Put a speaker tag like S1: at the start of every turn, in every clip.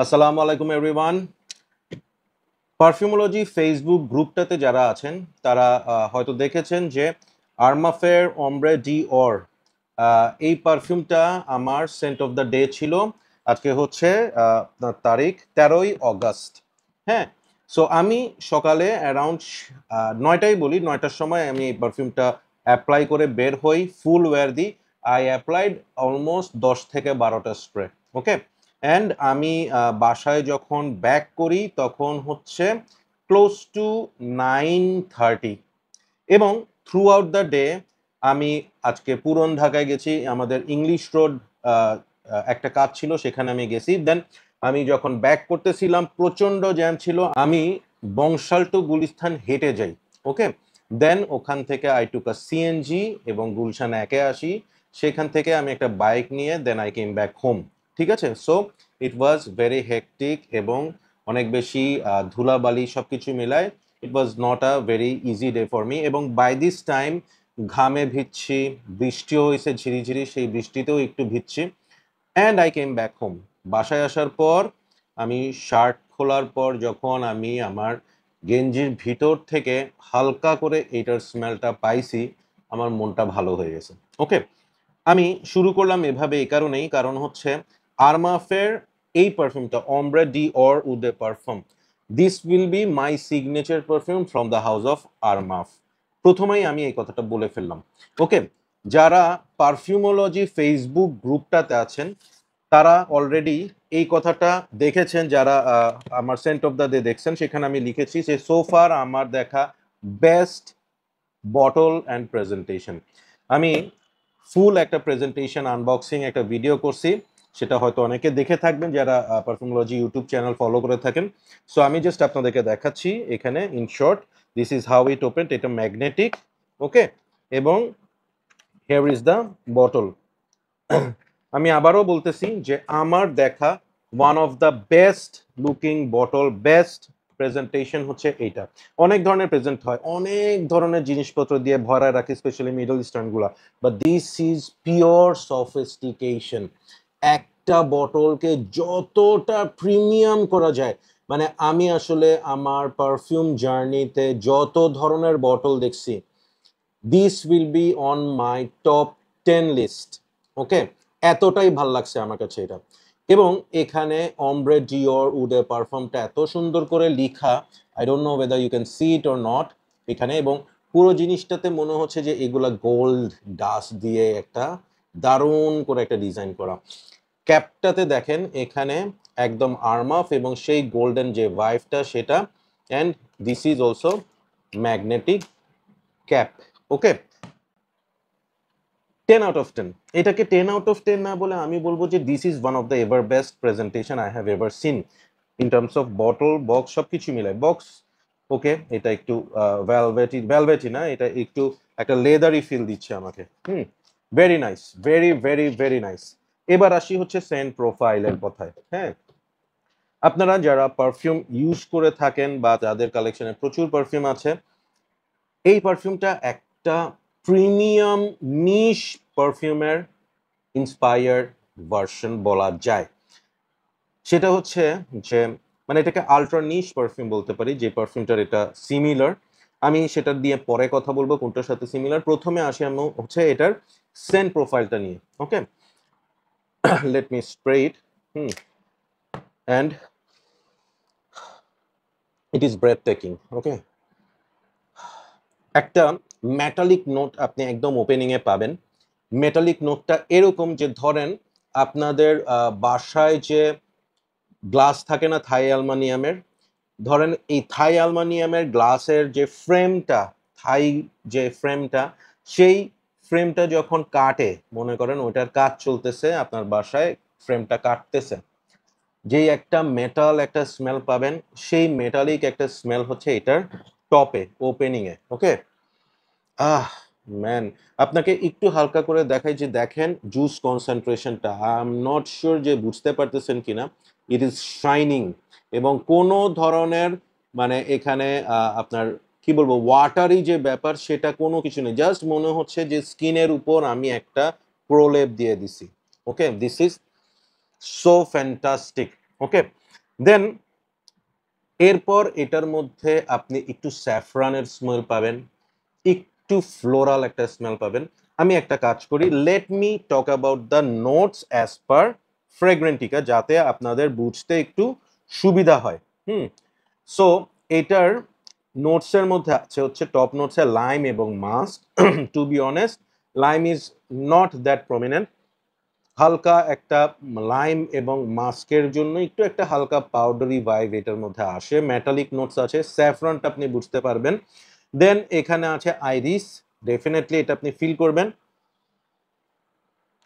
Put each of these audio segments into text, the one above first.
S1: আসসালামু আলাইকুম everyone. পারফিউমোলজি Facebook গ্রুপটাতে যারা আছেন তারা হয়তো দেখেছেন যে আর্মাফের অমব্রে ডি অর এই পারফিউমটা আমার সেন্ট অফ দ্য ডে ছিল। আজকে হচ্ছে আপনার তারিখ 13ই অগাস্ট। হ্যাঁ, সো আমি সকালে অ্যারাউন্ড 9টায় বলি, 9টার সময় আমি এই পারফিউমটা অ্যাপ্লাই করে বের হই, ফুল ওয়্যার দিই। আই অ্যাপ্লাইড অলমোস্ট 10 থেকে 12টা স্প্রে। ওকে, অ্যান্ড আমি বাসায় যখন ব্যাক করি তখন হচ্ছে ক্লোজ টু 9:30 এবং থ্রু আউট দ্য ডে আমি আজকে পুরন ঢাকায় গেছি, আমাদের ইংলিশ রোড একটা কাজ ছিল, সেখানে আমি গেছি। দেন আমি যখন ব্যাক করতেছিলাম প্রচণ্ড জ্যাম ছিল, আমি বংশাল টু গুলিস্তান হেঁটে যাই। ওকে, দেন ওখান থেকে আই টুক আ সিএনজি এবং গুলশান একে আসি। সেখান থেকে আমি একটা বাইক নিয়ে then I came back home. ঠিক আছে, so it was very hectic এবং অনেক বেশি ধুলাবালি সব কিছু মিলায় it was not a very easy day for me. এবং বাই দিস টাইম ঘামে ভিজছি, বৃষ্টিও হয়েছে ঝিরিঝিরি, সেই বৃষ্টিতেও একটু ভিজছি। And I came back home. বাসায় আসার পর আমি শার্ট খোলার পর যখন আমি আমার গেঞ্জির ভিতর থেকে হালকা করে এইটার স্মেলটা পাইছি, আমার মনটা ভালো হয়ে গেছে। ওকে, আমি শুরু করলাম এভাবে এই কারণেই, কারণ হচ্ছে আরমাফের এই পারফিউমটা অমব্রে ডি অর উডে perfume, this will be my signature perfume from the house of Armaf. প্রথমেই আমি এই কথাটা বলে ফেললাম। ওকে, যারা পারফিউমোলজি ফেসবুক গ্রুপটাতে আছেন তারা অলরেডি এই কথাটা দেখেছেন। যারা আমার সেন্ট অফ দ্য ডে দেখছেন, সেখানে আমি লিখেছি যে সোফার আমার দেখা বেস্ট বটল অ্যান্ড প্রেজেন্টেশন। আমি ফুল একটা প্রেজেন্টেশন আনবক্সিং একটা ভিডিও করছি, সেটা হয়তো অনেকে দেখে থাকবেন যারা পারফিউমোলজি ইউটিউব চ্যানেল ফলো করে থাকেন। সো আমি জাস্ট আপনাদেরকে দেখাচ্ছি এখানে in short, this is how it open. এটা ম্যাগনেটিক। ওকে, এবং হিয়ার ইজ দ্য বটল। আমি আবারও বলতেছি যে আমার দেখা one of the best looking bottle, best presentation হচ্ছে এইটা। অনেক ধরনের প্রেজেন্ট হয়, অনেক ধরনের জিনিসপত্র দিয়ে ভরা রাখে, স্পেশালি মিডল ইস্টার্ন গুলা, but this is pure sophistication. একটা বটলকে যতটা প্রিমিয়াম করা যায়, মানে আমি আসলে আমার পারফিউম জার্নিতে যত ধরনের বটল দেখছি, this will be on my top 10 list. Okay, এতটাই ভাল লাগছে আমার কাছে এটা। এবং এখানে অমব্রে ডিওর উডে পারফিউমটা এত সুন্দর করে লিখা, I don't know whether you can see it or not এখানে। এবং পুরো জিনিসটাতে মনে হচ্ছে যে এগুলা গোল্ড ডাস্ট দিয়ে একটা দারুণ করে একটা ডিজাইন করা। ক্যাপটাতে দেখেন এখানে একদম আর্মাফ এবং সেই গোল্ডেন যে ভাইভটা সেটা। And this is also magnetic cap. Okay, 10 out of 10। এটাকে 10 আউট অফ 10 না বলে আমি বলবো যে this is one of the ever best presentation I have ever seen in terms of bottle, box, সবকিছু মিলায়। বক্স ওকে, এটা একটু ভ্যালভেটি, ভ্যালভেটি না, এটা একটু একটা লেদারি ফিল দিচ্ছে আমাকে। Very nice, very very very nice. এবার আসি হচ্ছে সেন্ট প্রোফাইলের কথায়। হ্যাঁ, আপনারা যারা পারফিউম ইউজ করে থাকেন বা যাদের কালেকশনে প্রচুর পারফিউম আছে, এই পারফিউমটা একটা প্রিমিয়াম নিশ পারফিউমের ইন্সপায়ার্ড ভার্সন বলা যায়। সেটা হচ্ছে যে মানে এটাকে আল্ট্রা নিশ পারফিউম বলতে পারি, যে পারফিউমটার এটা সিমিলার। আমি সেটা দিয়ে পরে কথা বলবো কোনটার সাথে সিমিলার। প্রথমে আসি আমি হচ্ছে এটার সেন্ট প্রোফাইলটা নিয়ে। Okay, let me spray it. And it is breathtaking. Okay, একটা মেটালিক নোট আপনি একদম ওপেনিং এ পাবেন। মেটালিক নোটটা এরকম যে ধরেন আপনাদের বাসায় যে গ্লাস থাকে না থাই অ্যালুমিনিয়ামের, ধরেন এই থাই অ্যালুমিনিয়ামের গ্লাসের যে ফ্রেমটা, থাই যে ফ্রেমটা, সেই ফ্রেমটা যখন কাটে, মনে করেন ওইটার কাজ চলতেছে আপনার বাসায়, ফ্রেমটা কাটতেছে, যেই একটা মেটাল একটা স্মেল পাবেন, সেই মেটালিক একটা স্মেল হচ্ছে এটার টপে ওপেনিং এ। ওকে, আহ ম্যান, আপনাকে একটু হালকা করে দেখাই যে দেখেন জুস কনসেন্ট্রেশনটা, আই এম নট শিওর যে বুঝতে পারতেছেন কিনা। ইট ইজ শাইনিং এবং কোনো ধরনের মানে এখানে আপনার কি বলবো ওয়াটারি যে ব্যাপার সেটা কোনো কিছু নেই, জাস্ট মনে হচ্ছে যে স্কিনের উপর আমি একটা প্রলেপ দিয়ে দিছি। ওকে, দিস ইজ সো ফ্যান্টাস্টিক। ওকে, দেন এরপর এটার মধ্যে আপনি একটু স্যাফরানের স্মেল পাবেন, একটু ফ্লোরাল একটা স্মেল পাবেন। আমি একটা কাজ করি, let me talk about the notes as per Fragrantica, যাতে আপনাদের বুঝতে একটু সুবিধা হয়। সো এটার নোটসের মধ্যে আছে হচ্ছে টপ নোটসে লাইম এবং musk. To be honest, lime is not that prominent. হালকা একটা লাইম এবং মাস্কের জন্য একটু একটা হালকা পাউডারি ভাইব এটার মধ্যে আসে। মেটালিক নোটস আছে, স্যাফরনটা আপনি বুঝতে পারবেন। দেন এখানে আছে আইরিস, ডেফিনেটলি এটা আপনি ফিল করবেন।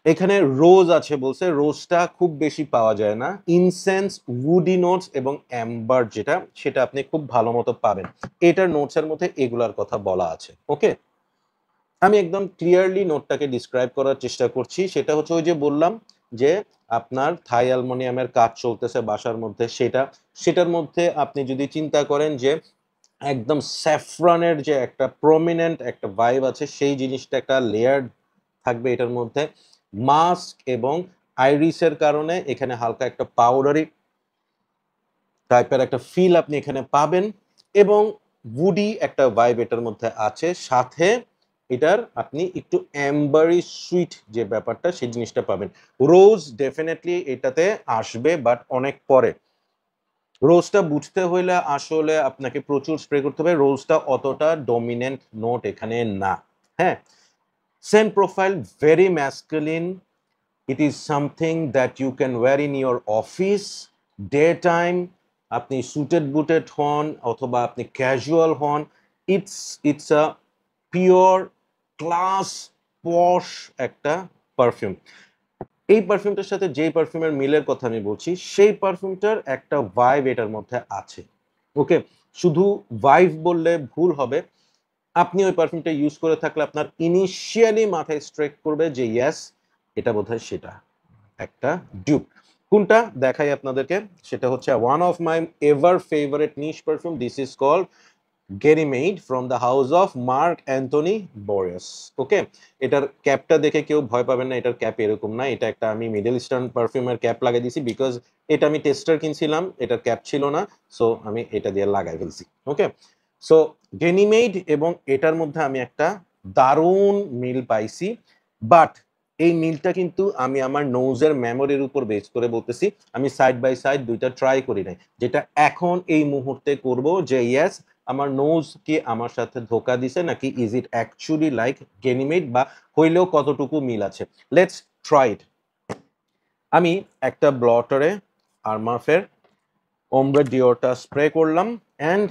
S1: এখানে রোজ আছে বলছে, রোজটা খুব বেশি পাওয়া যায় না। ইনসেন্স, উডি নোটস এবং অ্যাম্বার যেটা, সেটা আপনি খুব ভালো মতো পাবেন। এটার নোটসের মধ্যে এগুলার কথা বলা আছে। ওকে, আমি একদম ক্লিয়ারলি নোটটাকে ডিসক্রাইব করার চেষ্টা করছি। সেটা হচ্ছে ওই যে বললাম যে আপনার থাই অ্যালুমিনিয়ামের কাজ চলতেছে বাসার মধ্যে, সেটার মধ্যে আপনি যদি চিন্তা করেন যে একদম স্যাফরনের যে একটা প্রমিনেন্ট একটা ভাইব আছে, সেই জিনিসটা একটা লেয়ার থাকবে এটার মধ্যে। মাস্ক এবং আইরিসের কারণে এখানে হালকা একটা পাউডারি টাইপের একটা ফিল আপনি এখানে পাবেন, এবং উডি একটা ভাইব এটার মধ্যে আছে। সাথে এটার আপনি একটু অ্যাম্বারি সুইট যে ব্যাপারটা, সেই জিনিসটা পাবেন। রোজ ডেফিনেটলি এটাতে আসবে, বাট অনেক পরে। রোজটা বুঝতে হইলে আসলে আপনাকে প্রচুর স্প্রে করতে হবে। রোজটা অতটা ডমিনেন্ট নোট এখানে না। হ্যাঁ, scent profile very masculine. It is something that you can wear in your office day time. আপনি সুটেড বুটেড হন অথবা আপনি ক্যাজুয়াল হন, it's it's a pure class posh একটা পারফিউম। এই পারফিউমটার সাথে যেই পারফিউমের মিলের কথা আমি বলছি, সেই পারফিউমটার একটা ভাইব এটার মধ্যে আছে। ওকে, শুধু ভাইব বললে ভুল হবে। আপনি ওই পারফিউমটা ইউজ করে থাকলে আপনার ইনিশিয়ালি মাথায় স্ট্রাইক করবে যে ইয়েস, এটা বোধহয় সেটা, একটা ডিউপ। কোনটা দেখাই আপনাদেরকে, সেটা হচ্ছে one of my ever favourite niche perfume. This is called Ganymede from the house of Marc Antoine Barrois. Okay, এটার ক্যাপটা দেখে কেউ ভয় পাবেন না, এটার ক্যাপ এরকম না। এটা একটা আমি মিডল ইস্টার্ন পারফিউমের ক্যাপ লাগিয়ে দিয়েছি, বিকজ এটা আমি টেস্টার কিনছিলাম, এটার ক্যাপ ছিল না, সো আমি এটা দিয়ে লাগাই ফেলছি। ওকে, সো গেনিমেইড এবং এটার মধ্যে আমি একটা দারুণ মিল পাইছি, বাট এই মিলটা কিন্তু আমি আমার নোজের মেমোরির উপর বেস করে বলতেছি। আমি সাইড বাই সাইড দুইটা ট্রাই করি নাই, যেটা এখন এই মুহূর্তে করব যে ইয়েস, আমার নোজ কি আমার সাথে ধোকা দিছে নাকি is it actually like Ganymede, বা হইলেও কতটুকু মিল আছে। Let's try it. আমি একটা ব্লটারে আরমাফের ওমব্রে ডিওরটা স্প্রে করলাম, অ্যান্ড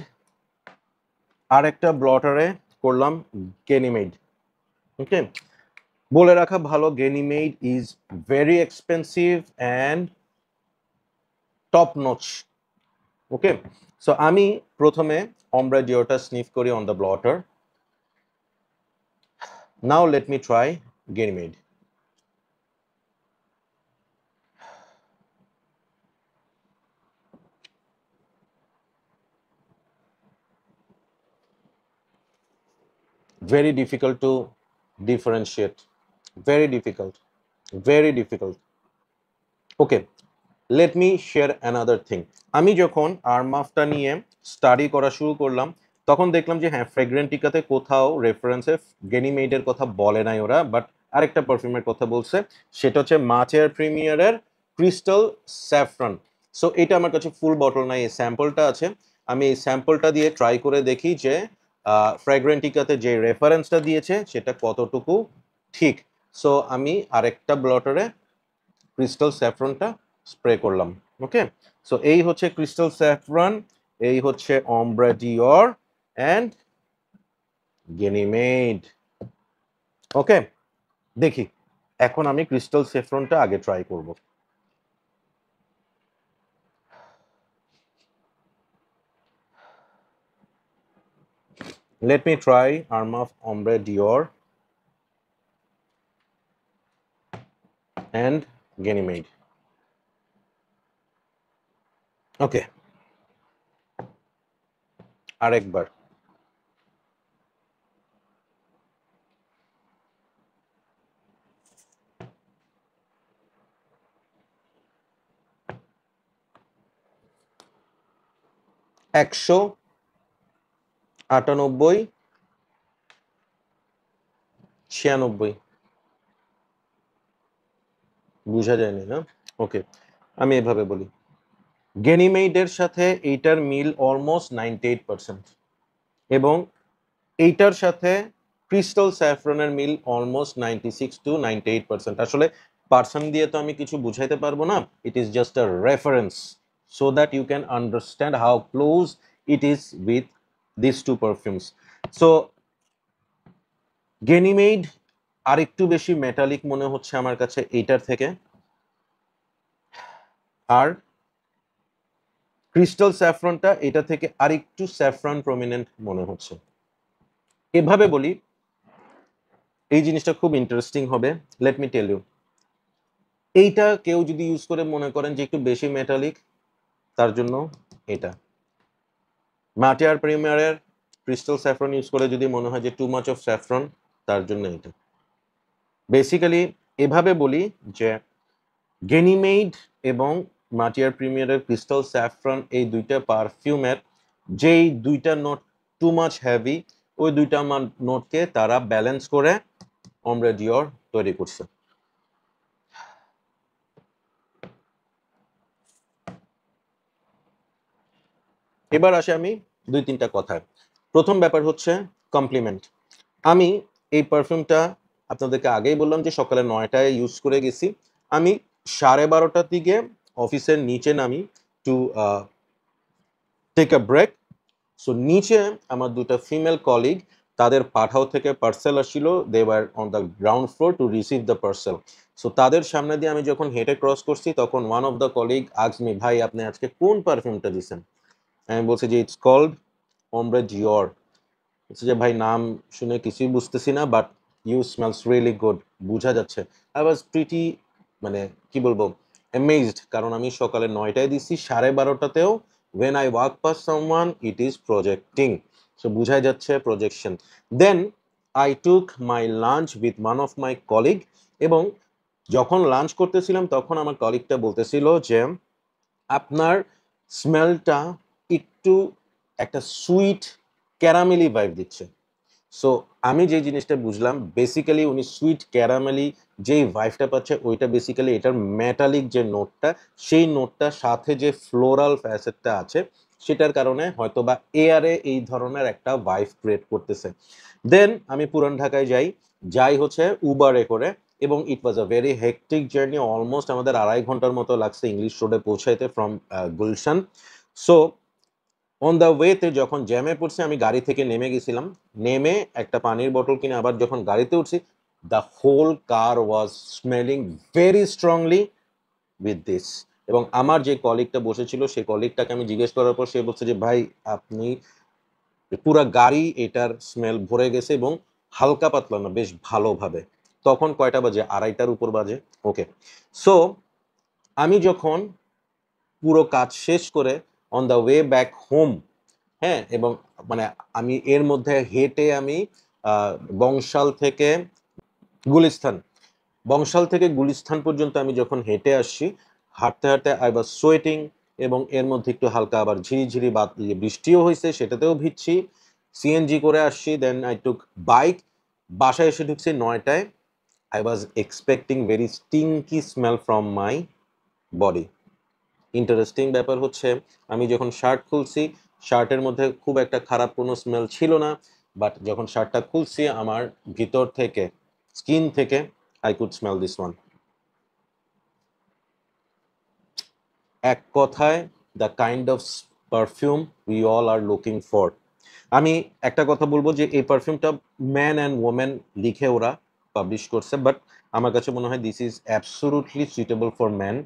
S1: আরেকটা ব্লটারে করলাম গেনিমেড। ওকে, বলে রাখা ভালো, Ganymede is very expensive and top notch. Okay, so আমি প্রথমে ওমব্রে ডিওরটা স্নিফ করি on the blotter. Now let me try Ganymede. Very difficult to differentiate. Very difficult. Very difficult. Okay, let me share another thing. আমি যখন আরমাফটা নিয়ে study করা শুরু করলাম, তখন দেখলাম যে হ্যাঁ, ফ্রেগ্রেন্টিকাতে কোথাও রেফারেন্সে গেনিমেডের কথা বলে নাই ওরা, বাট আরেকটা পারফিউমের কথা বলছে। সেটা হচ্ছে মাচের প্রিমিয়ারের ক্রিস্টাল স্যাফরন। সো এটা আমার কাছে ফুল বটল নাই, এই স্যাম্পলটা আছে। আমি এই স্যাম্পলটা দিয়ে ট্রাই করে দেখি যে ফ্রেগ্রেন্টিকাতে যে রেফারেন্সটা দিয়েছে সেটা কতটুকু ঠিক। সো আমি আরেকটা ব্লটারে ক্রিস্টাল স্যাফরনটা স্প্রে করলাম। ওকে, সো এই হচ্ছে ক্রিস্টাল স্যাফরন, এই হচ্ছে ওমব্রে ডিওর অ্যান্ড গেনিমেড। ওকে, দেখি এখন আমি ক্রিস্টাল স্যাফরনটা আগে ট্রাই করব। Let me try Armaf Ombre Dior and Ganymede. ওকে, আরেকবার। 198, 96 বুঝা যায়নি না? ওকে, আমি এভাবে বলি, গেনিমেইডের সাথে এইটার মিল অলমোস্ট 98% এবং এইটার সাথে ক্রিস্টাল স্যাফরনের মিল অলমোস্ট 96 to 98%। আসলে পার্সন দিয়ে তো আমি কিছু বুঝাইতে পারবো না, it is just a reference so that you can understand how close it is with this two perfumes. So Ganymede আরেকটু বেশি মেটালিক মনে হচ্ছে আমার কাছে এইটার থেকে, আর ক্রিস্টাল স্যাফরনটা এটা থেকে আরেকটু স্যাফরন প্রমিনেন্ট মনে হচ্ছে। এভাবে বলি, এই জিনিসটা খুব ইন্টারেস্টিং হবে। লেট মি টেল ইউ, এইটা কেউ যদি ইউজ করে মনে করেন যে একটু বেশি মেটালিক, তার জন্য এটা। মাটিয়ার প্রিমিয়ারের ক্রিস্টাল স্যাফরন ইউজ করে যদি মনে হয় যে টু মাচ অফ স্যাফরন, তার জন্য এটা। বেসিক্যালি এভাবে বলি যে গেনিমেইড এবং মাটিয়ার প্রিমিয়ারের ক্রিস্টাল স্যাফরন এই দুইটা পারফিউমের যেই দুইটা নোট টু মাচ হেভি, ওই দুইটা নোটকে তারা ব্যালেন্স করে অমব্রে ডিওর তৈরি করছে। এবার আসে আমি দুই তিনটা কথায়। প্রথম ব্যাপার হচ্ছে কমপ্লিমেন্ট। আমি এই পারফিউমটা আপনাদেরকে আগেই বললাম যে সকালে 9টায় ইউজ করে গেছি। আমি 12:30টার দিকে অফিসের নিচে নামি to take a break. So নিচে আমার দুটো ফিমেল কলিগ, তাদের পাঠাও থেকে পার্সেল আসছিল, they were on the ground floor to receive the parcel. So তাদের সামনে দিয়ে আমি যখন হেঁটে ক্রস করছি, তখন one of the colleague asked me, ভাই আপনি আজকে কোন পারফিউমটা দিছেন? আমি বলছি যে ইটস কল্ড অমব্রে ডিওর। বলছে যে ভাই নাম শুনে কিছুই বুঝতেছি না, but you smells really good, বোঝা যাচ্ছে। আই ওয়াজ প্রিটি, মানে কি বলবো, অ্যামেজড, কারণ আমি সকালে 9টায় দিছি, 12:30টাতেও when I walk past someone it is projecting, so বুঝাই যাচ্ছে projection. Then I took my lunch with one of my colleague, এবং যখন লাঞ্চ করতেছিলাম তখন আমার কলিগটা বলতেছিল যে আপনার স্মেলটা একটু একটা সুইট ক্যারামেলি ভাইব দিচ্ছে। সো আমি যে জিনিসটা বুঝলাম, বেসিক্যালি উনি সুইট ক্যারামেলি যেই ভাইবটা পাচ্ছে, ওইটা বেসিক্যালি এটার মেটালিক যে নোটটা, সেই নোটটার সাথে যে ফ্লোরাল ফ্যাসেটটা আছে, সেটার কারণে হয়তো বা এয়ারে এই ধরনের একটা ভাইব ক্রিয়েট করতেছে। দেন আমি পুরান ঢাকায় যাই হচ্ছে উবারে করে, এবং it was a very hectic journey, almost আমাদের 2.5 ঘন্টার মতো লাগছে ইংলিশ রোডে পৌঁছাইতে from Gulshan. So on the ওয়েতে যখন জ্যামে পড়ছে, আমি গাড়ি থেকে নেমে গেছিলাম, নেমে একটা পানির বোতল কিনে আবার যখন গাড়িতে উঠছি, the whole car was smelling very strongly with this. এবং আমার যে কলিগটা বসেছিল, সেই কলিগটাকে আমি জিজ্ঞেস করার পর সে বলছে যে ভাই আপনি, পুরা গাড়ি এটার স্মেল ভরে গেছে, এবং হালকা পাতলা না, বেশ ভালোভাবে। তখন কয়টা বাজে? 2:30টার উপর বাজে। ওকে, সো আমি যখন পুরো কাজ শেষ করে on the way back home, হ্যাঁ, এবং মানে আমি এর মধ্যে হেঁটে আমি বংশাল থেকে গুলিস্তান, বংশাল থেকে গুলিস্তান পর্যন্ত আমি যখন হেঁটে আসছি, হাঁটতে হাঁটতে আই ওয়াজ সোয়েটিং, এবং এর মধ্যে একটু হালকা আবার ঝিরিঝিরি বৃষ্টিও হয়েছে, সেটাতেও ভিজছি। সিএনজি করে আসছি, দেন আই টুক বাইক, বাসায় এসে ঢুকছি 9টায়। I was expecting very stinky smell from my body. Interesting ব্যাপার হচ্ছে, আমি যখন শার্ট খুলছি, শার্টের মধ্যে খুব একটা খারাপ কোনো স্মেল ছিল না, বাট যখন শার্টটা খুলছি, আমার ভিতর থেকে, স্কিন থেকে, I could smell this one. এক কথায় the kind of perfume we all are looking for. আমি একটা কথা বলবো যে এই পারফিউমটা ম্যান অ্যান্ড ওমেন লিখে ওরা পাবলিশ করছে, বাট আমার কাছে মনে হয় this is absolutely suitable for man.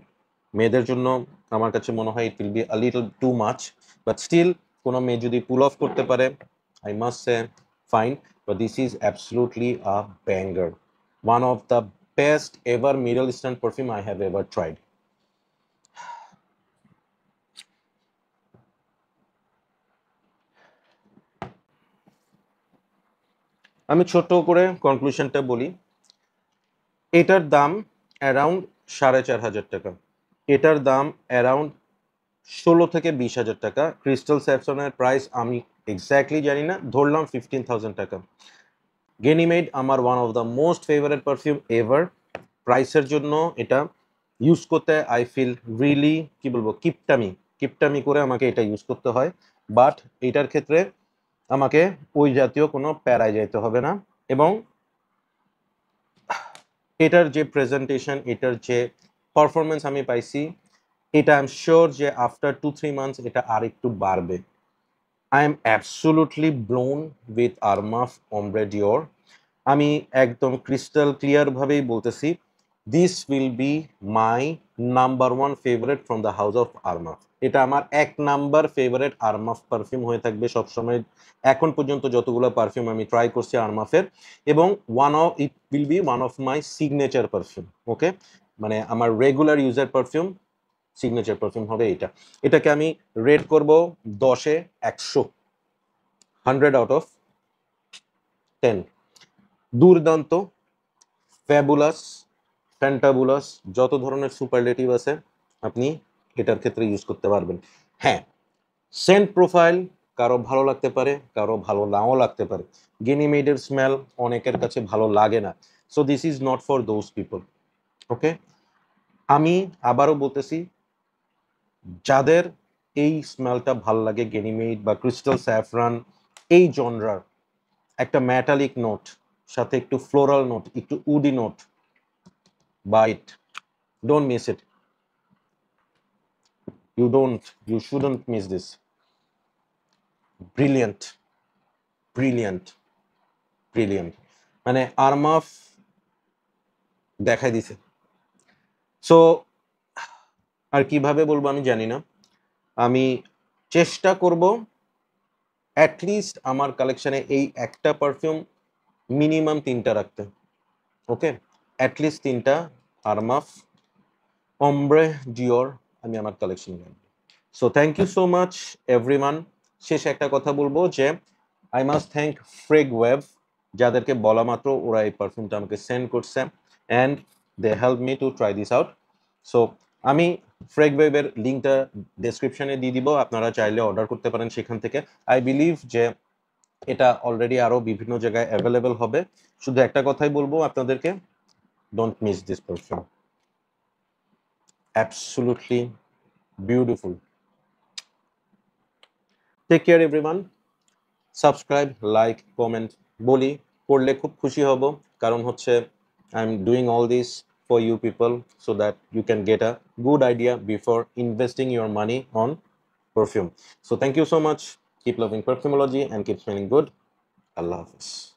S1: মেয়েদের জন্য আমার কাছে মনে হয় it will be a little too much, but still কোনো মেয়ে যদি পুল অফ করতে পারে, I must say fine, but this is absolutely a banger, one of the best ever Middle Eastern perfume I have ever tried. আমি ছোট করে কনক্লুশনটা বলি, এটার দাম অ্যারাউন্ড 4,500 টাকা, এটার দাম অ্যারাউন্ড 16 থেকে 20 হাজার টাকা। ক্রিস্টাল স্যাফরনের প্রাইস আমি এক্স্যাক্টলি জানি না, ধরলাম 15,000 টাকা। গেনিমেড আমার one of the most favourite perfume ever. প্রাইসের জন্য এটা ইউজ করতে আই ফিল রিয়েলি, কি বলবো, কিপটামি করে আমাকে এটা ইউজ করতে হয়। বাট এটার ক্ষেত্রে আমাকে ওই জাতীয় কোনো প্যারায় যেতে হবে না। এবং এটার যে প্রেজেন্টেশন, এটার যে পারফরমেন্স আমি পাইছি, এটা আই এম শিওর যে আফটার 2-3 মান্থস এটা আর একটু বাড়বে। I am absolutely blown with Armaf Ombre Dior. আমি একদম ক্রিস্টাল ক্লিয়ার ভাবেই বলতেছি, this will be my number one favourite from the house of Armaf. এটা আমার 1 নাম্বার ফেভারিট আরমাফ পারফিউম হয়ে থাকবে সবসময়, এখন পর্যন্ত যতগুলো পারফিউম আমি ট্রাই করছি আরমাফের। এবং it will be one of my signature perfume. Okay, মানে আমার regular user perfume, signature perfume হবে এটা। এটাকে আমি রেট করব 10-এ 100, 100 আউট অফ 10। দুর্দান্ত, ফ্যাবুলাস, ফ্যান্টাবুলাস, যত ধরনের সুপারলেটিভ আছে আপনি এটার ক্ষেত্রে ইউজ করতে পারবেন। হ্যাঁ, সেন্ট প্রোফাইল কারো ভালো লাগতে পারে, কারো ভালো নাও লাগতে পারে। গেনিমেডের স্মেল অনেকের কাছে ভালো লাগে না, so this is not for those people. Okay, আমি আবারও বলতেছি, যাদের এই স্মেলটা ভাল লাগে, গেনিমেড বা ক্রিস্টাল স্যাফরান এই জনরার, একটা ম্যাটালিক নোট সাথে একটু ফ্লোরাল নোট, একটু woody note, bite, don't miss it. You shouldn't miss this. Brilliant, brilliant, brilliant. মানে আরমাফ দেখাই দিছে। সো আর কিভাবে বলবো আমি জানি না। আমি চেষ্টা করব অ্যাটলিস্ট আমার কালেকশনে এই একটা পারফিউম মিনিমাম 3টা রাখতে। ওকে, অ্যাটলিস্ট 3টা আরমাফ ওমব্রে ডিওর আমি আমার কালেকশনে রাখবো। So thank you so much everyone. শেষে একটা কথা বলবো যে I must thank Frag Web, যাদেরকে বলা মাত্র ওরা এই পারফিউমটা আমাকে সেন্ড করছে and they help me to try this out. So আমি ফ্রেগ ওয়েবের লিঙ্কটা ডেসক্রিপশনে দিয়ে দিব, আপনারা চাইলে অর্ডার করতে পারেন সেখান থেকে। আই বিলিভ যে এটা অলরেডি আরও বিভিন্ন জায়গায় অ্যাভেলেবেল হবে। শুধু একটা কথাই বলবো আপনাদেরকে, don't miss this perfume, absolutely beautiful. Take care everyone. Subscribe, like, comment বলি করলে খুব খুশি হব, কারণ হচ্ছে I am doing all this for you people so that you can get a good idea before investing your money on perfume. So thank you so much. Keep loving perfumology and keep smelling good. Allah Hafiz.